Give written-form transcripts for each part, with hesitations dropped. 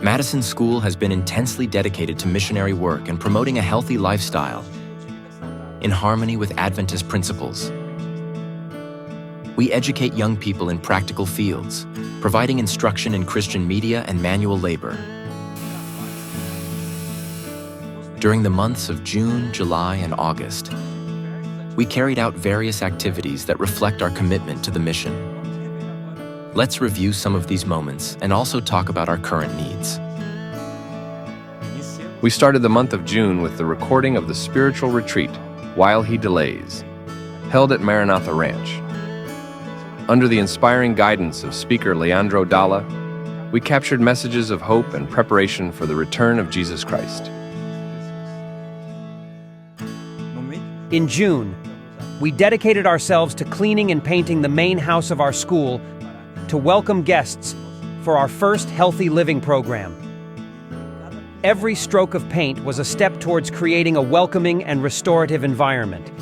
Madison School has been intensely dedicated to missionary work and promoting a healthy lifestyle in harmony with Adventist principles. We educate young people in practical fields, providing instruction in Christian media and manual labor. During the months of June, July, and August, we carried out various activities that reflect our commitment to the mission. Let's review some of these moments and also talk about our current needs. We started the month of June with the recording of the spiritual retreat, While He Delays, held at Maranatha Ranch. Under the inspiring guidance of speaker Leandro Dalla, we captured messages of hope and preparation for the return of Jesus Christ. In June, we dedicated ourselves to cleaning and painting the main house of our school to welcome guests for our first healthy living program. Every stroke of paint was a step towards creating a welcoming and restorative environment.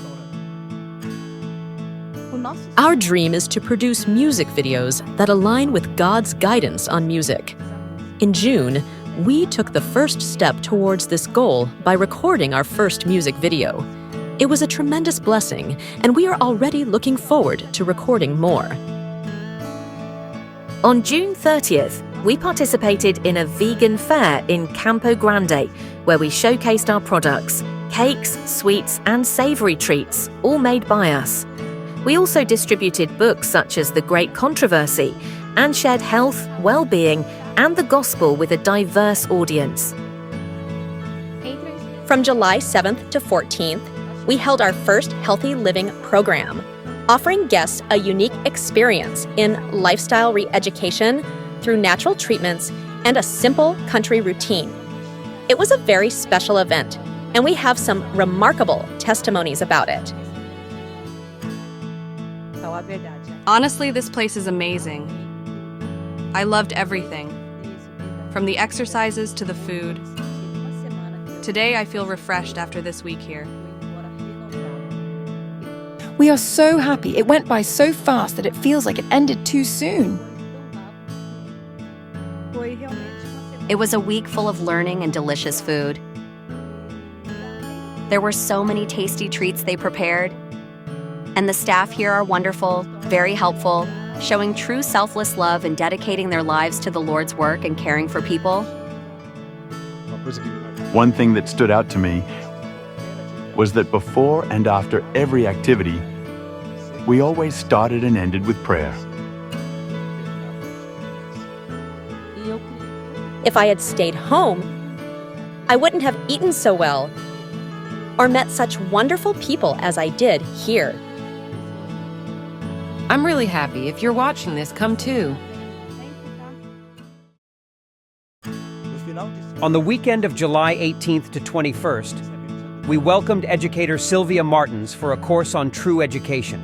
Our dream is to produce music videos that align with God's guidance on music. In June, we took the first step towards this goal by recording our first music video. It was a tremendous blessing, and we are already looking forward to recording more. On June 30th, we participated in a vegan fair in Campo Grande, where we showcased our products, cakes, sweets, and savory treats, all made by us. We also distributed books such as The Great Controversy and shared health, well-being, and the gospel with a diverse audience. From July 7th to 14th, we held our first Healthy Living program, offering guests a unique experience in lifestyle re-education through natural treatments and a simple country routine. It was a very special event, and we have some remarkable testimonies about it. Honestly, this place is amazing. I loved everything, from the exercises to the food. Today, I feel refreshed after this week here. We are so happy. It went by so fast that it feels like it ended too soon. It was a week full of learning and delicious food. There were so many tasty treats they prepared. And the staff here are wonderful, very helpful, showing true selfless love and dedicating their lives to the Lord's work and caring for people. One thing that stood out to me was that before and after every activity, we always started and ended with prayer. If I had stayed home, I wouldn't have eaten so well or met such wonderful people as I did here. I'm really happy. If you're watching this, come too. On the weekend of July 18th to 21st, we welcomed educator Sylvia Martins for a course on true education.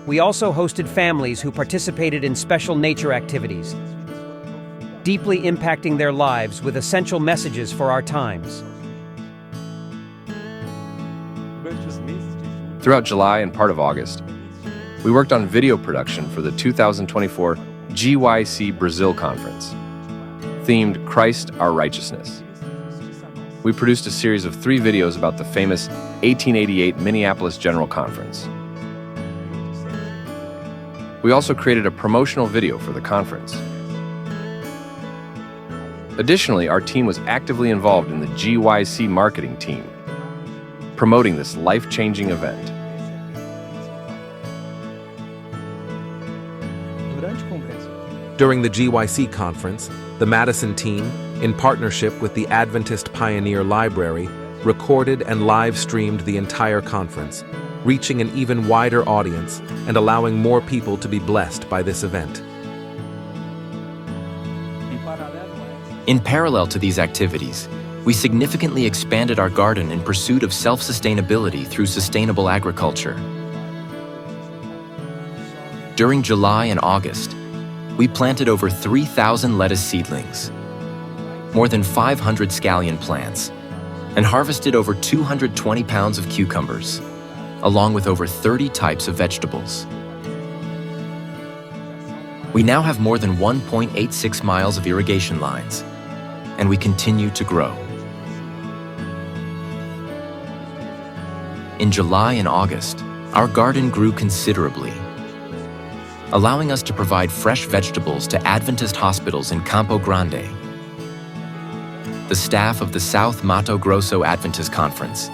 We also hosted families who participated in special nature activities, deeply impacting their lives with essential messages for our times. Throughout July and part of August, we worked on video production for the 2024 GYC Brazil Conference, themed Christ Our Righteousness. We produced a series of 3 videos about the famous 1888 Minneapolis General Conference. We also created a promotional video for the conference. Additionally, our team was actively involved in the GYC marketing team, promoting this life-changing event. During the GYC conference, the Madison team, in partnership with the Adventist Pioneer Library, recorded and live-streamed the entire conference, reaching an even wider audience and allowing more people to be blessed by this event. In parallel to these activities, we significantly expanded our garden in pursuit of self-sustainability through sustainable agriculture. During July and August, we planted over 3,000 lettuce seedlings, more than 500 scallion plants, and harvested over 220 pounds of cucumbers, along with over 30 types of vegetables. We now have more than 1.86 miles of irrigation lines, and we continue to grow. In July and August, our garden grew considerably, allowing us to provide fresh vegetables to Adventist hospitals in Campo Grande, the staff of the South Mato Grosso Adventist Conference,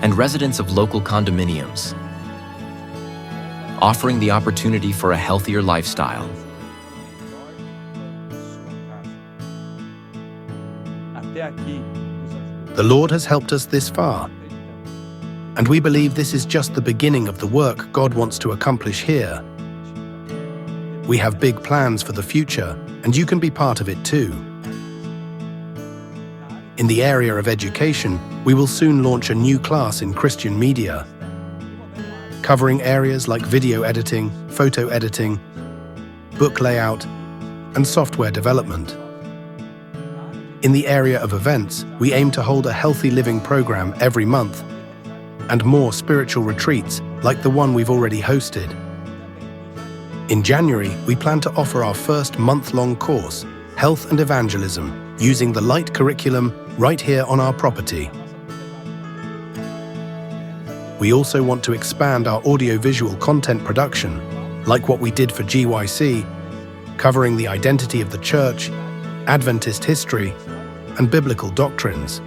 and residents of local condominiums, offering the opportunity for a healthier lifestyle. The Lord has helped us this far, and we believe this is just the beginning of the work God wants to accomplish here. We have big plans for the future, and you can be part of it too. In the area of education, we will soon launch a new class in Christian media, covering areas like video editing, photo editing, book layout, and software development. In the area of events, we aim to hold a healthy living program every month and more spiritual retreats like the one we've already hosted. In January, we plan to offer our first month-long course, Health and Evangelism, using the Light curriculum right here on our property. We also want to expand our audiovisual content production, like what we did for GYC, covering the identity of the church, Adventist history, and biblical doctrines.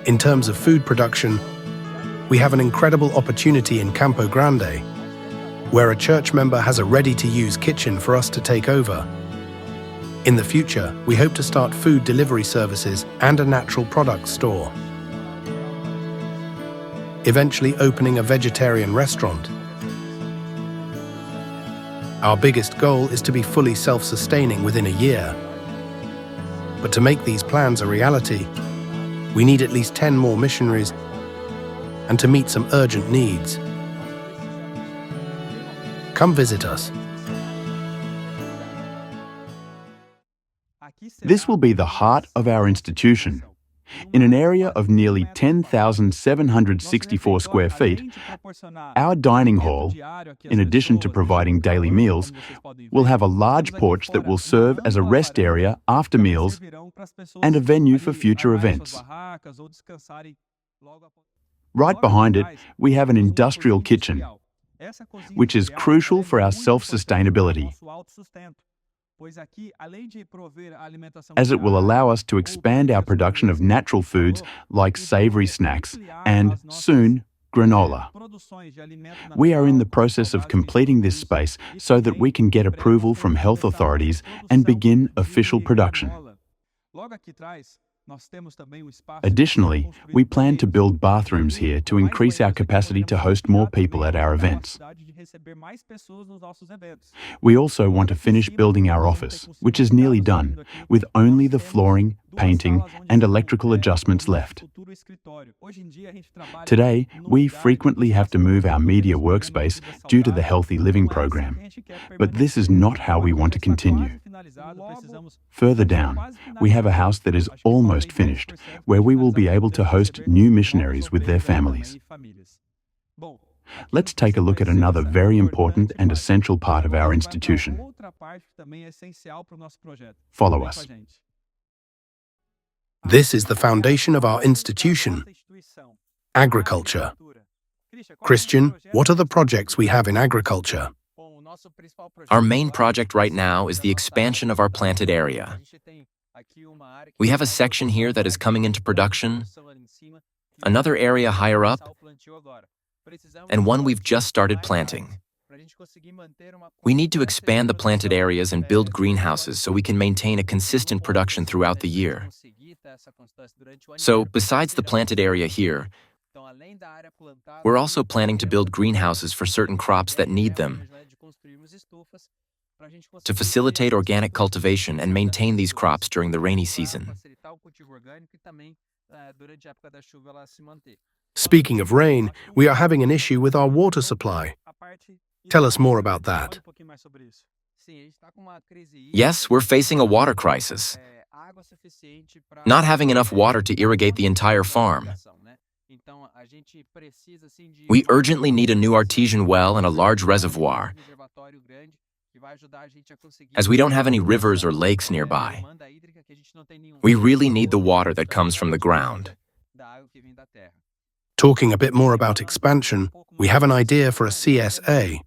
In terms of food production, we have an incredible opportunity in Campo Grande, where a church member has a ready-to-use kitchen for us to take over. In the future, we hope to start food delivery services and a natural products store, eventually opening a vegetarian restaurant. Our biggest goal is to be fully self-sustaining within a year. But to make these plans a reality, we need at least 10 more missionaries and to meet some urgent needs. Come visit us. This will be the heart of our institution. In an area of nearly 10,764 square feet, our dining hall, in addition to providing daily meals, will have a large porch that will serve as a rest area after meals and a venue for future events. Right behind it, we have an industrial kitchen, which is crucial for our self-sustainability, as it will allow us to expand our production of natural foods like savory snacks and, soon, granola. We are in the process of completing this space so that we can get approval from health authorities and begin official production. Additionally, we plan to build bathrooms here to increase our capacity to host more people at our events. We also want to finish building our office, which is nearly done, with only the flooring, painting, and electrical adjustments left. Today, we frequently have to move our media workspace due to the Healthy Living program, but this is not how we want to continue. Further down, we have a house that is almost finished, where we will be able to host new missionaries with their families. Let's take a look at another very important and essential part of our institution. Follow us. This is the foundation of our institution, agriculture. Christian, what are the projects we have in agriculture? Our main project right now is the expansion of our planted area. We have a section here that is coming into production, another area higher up, and one we've just started planting. We need to expand the planted areas and build greenhouses so we can maintain a consistent production throughout the year. So, besides the planted area here, we're also planning to build greenhouses for certain crops that need them, to facilitate organic cultivation and maintain these crops during the rainy season. Speaking of rain, we are having an issue with our water supply. Tell us more about that. Yes, we're facing a water crisis. Not having enough water to irrigate the entire farm. We urgently need a new artesian well and a large reservoir, as we don't have any rivers or lakes nearby. We really need the water that comes from the ground. Talking a bit more about expansion, we have an idea for a CSA.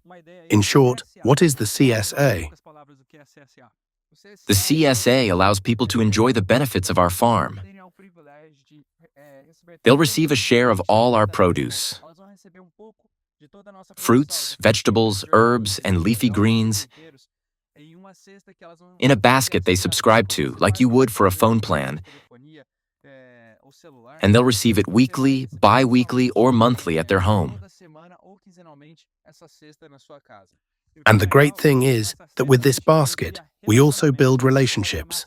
In short, what is the CSA? The CSA allows people to enjoy the benefits of our farm. They'll receive a share of all our produce. Fruits, vegetables, herbs, and leafy greens in a basket they subscribe to, like you would for a phone plan, and they'll receive it weekly, bi-weekly, or monthly at their home. And the great thing is that with this basket, we also build relationships.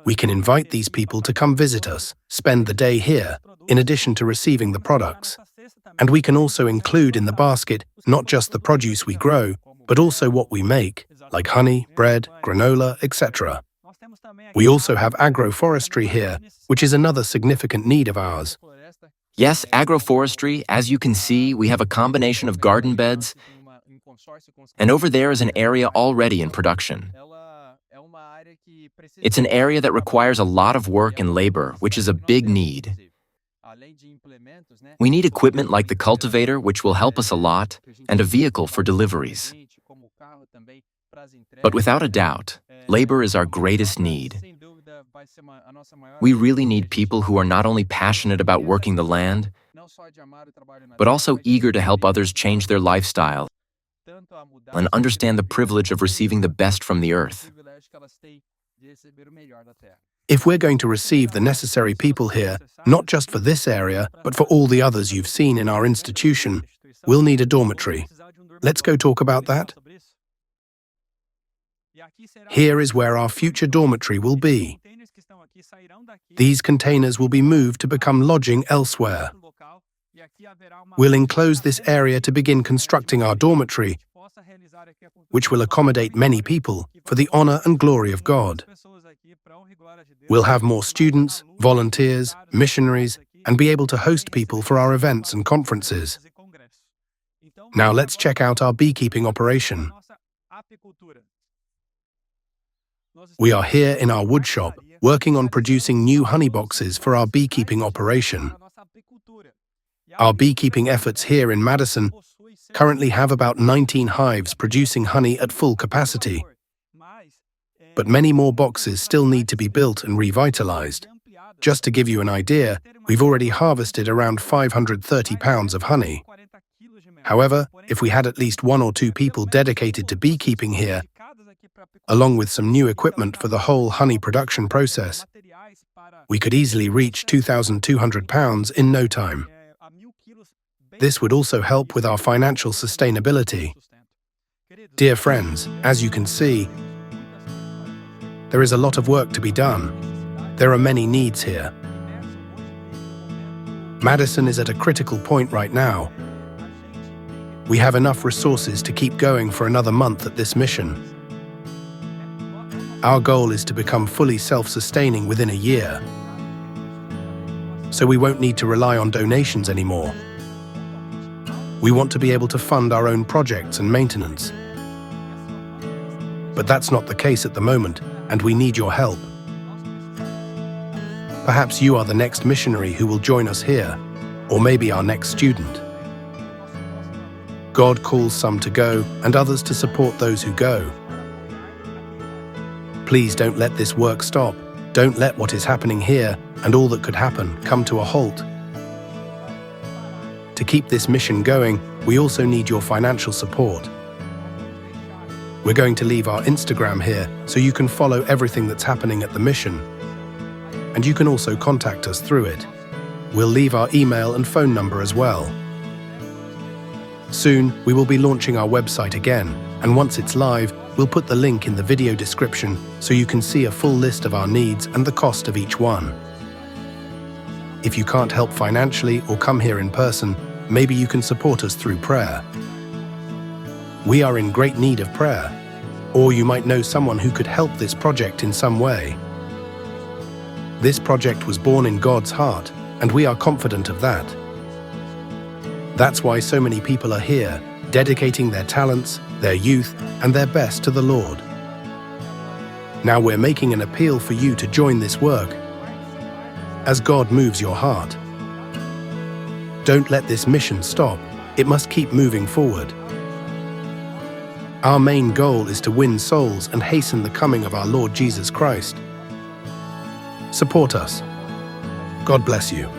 We can invite these people to come visit us, spend the day here, in addition to receiving the products. And we can also include in the basket not just the produce we grow, but also what we make, like honey, bread, granola, etc. We also have agroforestry here, which is another significant need of ours. Yes, agroforestry, as you can see, we have a combination of garden beds, and over there is an area already in production. It's an area that requires a lot of work and labor, which is a big need. We need equipment like the cultivator, which will help us a lot, and a vehicle for deliveries. But without a doubt, labor is our greatest need. We really need people who are not only passionate about working the land, but also eager to help others change their lifestyle and understand the privilege of receiving the best from the earth. If we're going to receive the necessary people here, not just for this area, but for all the others you've seen in our institution, we'll need a dormitory. Let's go talk about that. Here is where our future dormitory will be. These containers will be moved to become lodging elsewhere. We'll enclose this area to begin constructing our dormitory, which will accommodate many people for the honor and glory of God. We'll have more students, volunteers, missionaries, and be able to host people for our events and conferences. Now let's check out our beekeeping operation. We are here in our wood shop, working on producing new honey boxes for our beekeeping operation. Our beekeeping efforts here in Madison currently have about 19 hives producing honey at full capacity. But many more boxes still need to be built and revitalized. Just to give you an idea, we've already harvested around 530 pounds of honey. However, if we had at least 1 or 2 people dedicated to beekeeping here, along with some new equipment for the whole honey production process, we could easily reach 2,200 pounds in no time. This would also help with our financial sustainability. Dear friends, as you can see, there is a lot of work to be done. There are many needs here. Madison is at a critical point right now. We have enough resources to keep going for another month at this mission. Our goal is to become fully self-sustaining within a year, so we won't need to rely on donations anymore. We want to be able to fund our own projects and maintenance. But that's not the case at the moment, and we need your help. Perhaps you are the next missionary who will join us here, or maybe our next student. God calls some to go and others to support those who go. Please don't let this work stop. Don't let what is happening here and all that could happen come to a halt. To keep this mission going, we also need your financial support. We're going to leave our Instagram here so you can follow everything that's happening at the mission. And you can also contact us through it. We'll leave our email and phone number as well. Soon, we will be launching our website again, and once it's live, we'll put the link in the video description so you can see a full list of our needs and the cost of each one. If you can't help financially or come here in person, maybe you can support us through prayer. We are in great need of prayer, or you might know someone who could help this project in some way. This project was born in God's heart, and we are confident of that. That's why so many people are here, dedicating their talents, their youth, and their best to the Lord. Now we're making an appeal for you to join this work as God moves your heart. Don't let this mission stop. It must keep moving forward. Our main goal is to win souls and hasten the coming of our Lord Jesus Christ. Support us. God bless you.